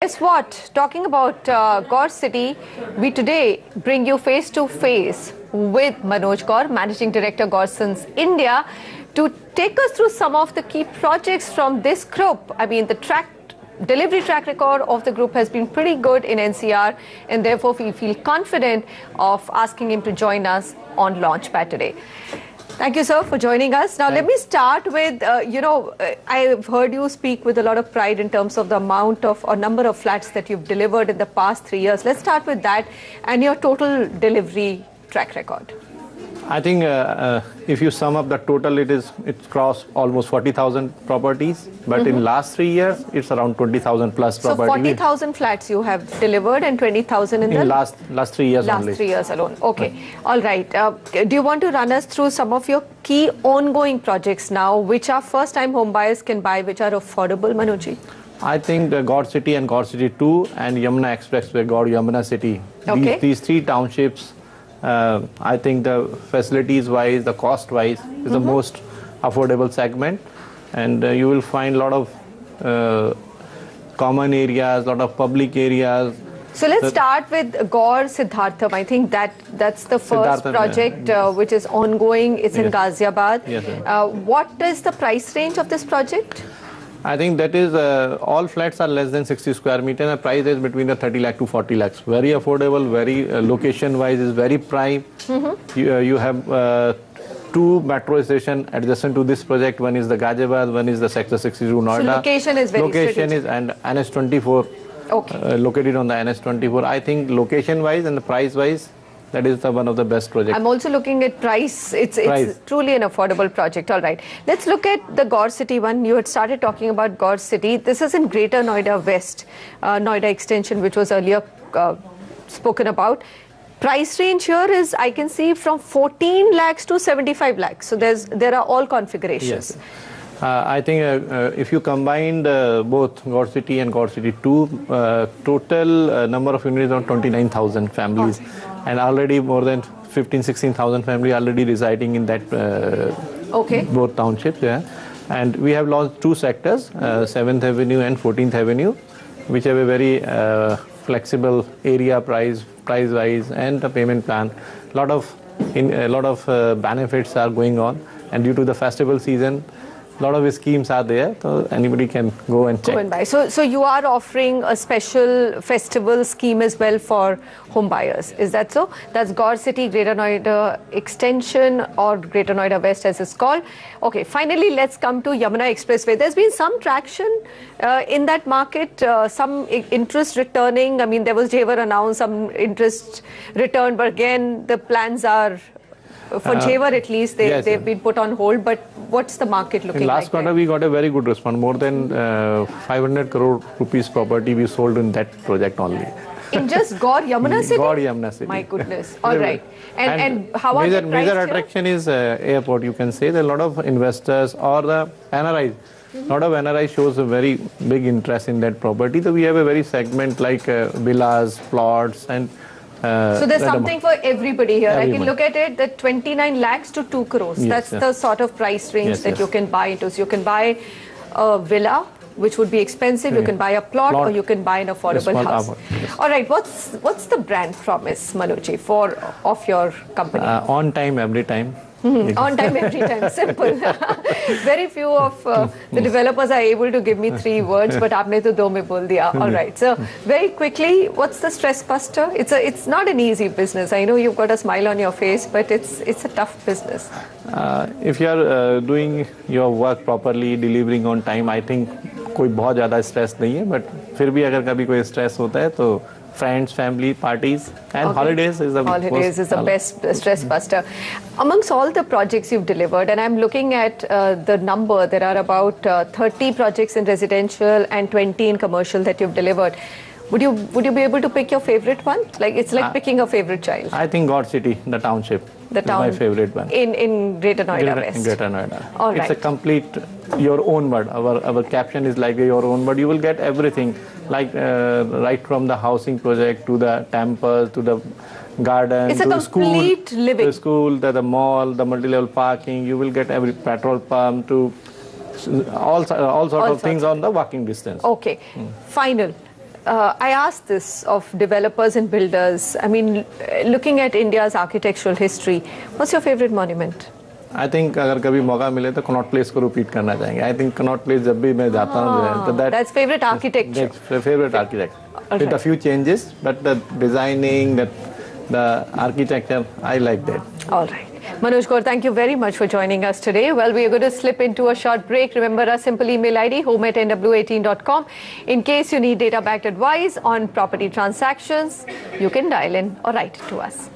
Guess what? Talking about Gaurs City, we today bring you face to face with Manoj Gaur, Managing Director, Gaurs India, to take us through some of the key projects from this group. I mean, the delivery track record of the group has been pretty good in NCR, and therefore we feel confident of asking him to join us on Launchpad today. Thank you, sir, for joining us. Now, let me start with, I've heard you speak with a lot of pride in terms of the amount of or number of flats that you've delivered in the past 3 years. Let's start with that and your total delivery track record. I think if you sum up the total, it's crossed almost 40,000 properties. But in last 3 years, it's around 20,000 plus properties. So 40,000 flats you have delivered and 20,000 in the last 3 years only. Last 3 years alone. Okay. All right. Do you want to run us through some of your key ongoing projects now, which our first-time home buyers can buy, which are affordable, Manoj? I think the Gaurs City and Gaurs City 2 and Yamuna Expressway, Gaur Yamuna City. Okay. These three townships, I think the facilities-wise, the cost-wise, is the most affordable segment. And you will find a lot of common areas, a lot of public areas. So let's start with Gaur Siddhartham. I think that's the first project which is ongoing. It's in Ghaziabad. Yes, what is the price range of this project? I think that is all flats are less than 60 square meter. The price is between the 30 lakh to 40 lakhs. Very affordable, very location-wise is very prime. You have two metro stations adjacent to this project. One is the Ghaziabad, one is the Sector 62 Noida. So location is very strategic. And NS24. Okay. Located on the NS24. I think location-wise and the price-wise, that is one of the best projects. I'm also looking at price. It's truly an affordable project. All right. Let's look at the Gaurs City one. You had started talking about Gaurs City. This is in Greater Noida West, Noida Extension, which was earlier spoken about. Price range here is, I can see, from 14 lakhs to 75 lakhs. So there are all configurations. Yes. I think if you combine both Gaurs City and Gaurs City 2, total number of units around 29,000 families. And already more than 16,000 families already residing in that both townships. Yeah. And we have launched two sectors, 7th Avenue and 14th Avenue, which have a very flexible area price-wise and the payment plan. A lot of benefits are going on, and due to the festival season, a lot of schemes are there, so anybody can go and check. Go and buy. So you are offering a special festival scheme as well for home buyers. Is that so? That's Gaurs City, Greater Noida Extension, or Greater Noida West as it's called. Okay, finally, let's come to Yamuna Expressway. There's been some traction in that market, some interest returning. I mean, there was Jewar announced some interest return, but again, the plans are... For Jewar at least, they've been put on hold, but what's the market looking like? Last quarter, we got a very good response. More than 500 crore rupees property we sold in that project only. In just Gaur Yamuna City? Gaur Yamuna City. My goodness. All right. And how are the prices? Major attraction is airport, you can say. There are a lot of investors or the NRIs. A lot of NRI shows a very big interest in that property. So we have a very segment like villas, plots, and so there's something for everybody here. I can look at it, the 29 lakhs to 2 crores. That's the sort of price range that you can buy into. So you can buy a villa, which would be expensive. You can buy a plot, or you can buy an affordable house. All right. What's the brand promise, Manoj, of your company? On time, every time. On time, every time. Simple. Very few of the developers are able to give me 3 words, but aapne to do mein bol diya. All right. So very quickly, what's the stress buster? It's not an easy business. I know you've got a smile on your face, but it's a tough business. If you are doing your work properly, delivering on time, I think कोई बहुत ज़्यादा stress नहीं है. But फिर भी अगर कभी कोई stress होता है तो friends, family, parties, and holidays is the best stress buster. Amongst all the projects you've delivered, and I'm looking at the number, there are about 30 projects in residential and 20 in commercial that you've delivered. Would you be able to pick your favorite one? Like it's like picking a favorite child. I think Gaurs City, the township. The town is my favorite one. In Greater Noida West. In Greater Noida. All right. It's a complete your own word. Our caption is like your own word. You will get everything, like right from the housing project to the temples to the garden, it's to a complete school, living. The school, the mall, the multi-level parking. You will get every petrol pump to all sorts of things on the walking distance. Okay. Final. I asked this of developers and builders. I mean, looking at India's architectural history, what's your favorite monument? I think अगर कभी मौका मिले तो Connaught place को repeat करना चाहेंगे. I think Connaught place जब भी मैं जाता हूँ तो that's favorite architecture. That's favorite architecture. With a few changes, but the designing, the architecture, I like that. All right. Manoj Gaur, thank you very much for joining us today. Well, we are going to slip into a short break. Remember our simple email ID, home@nw18.com. In case you need data-backed advice on property transactions, you can dial in or write to us.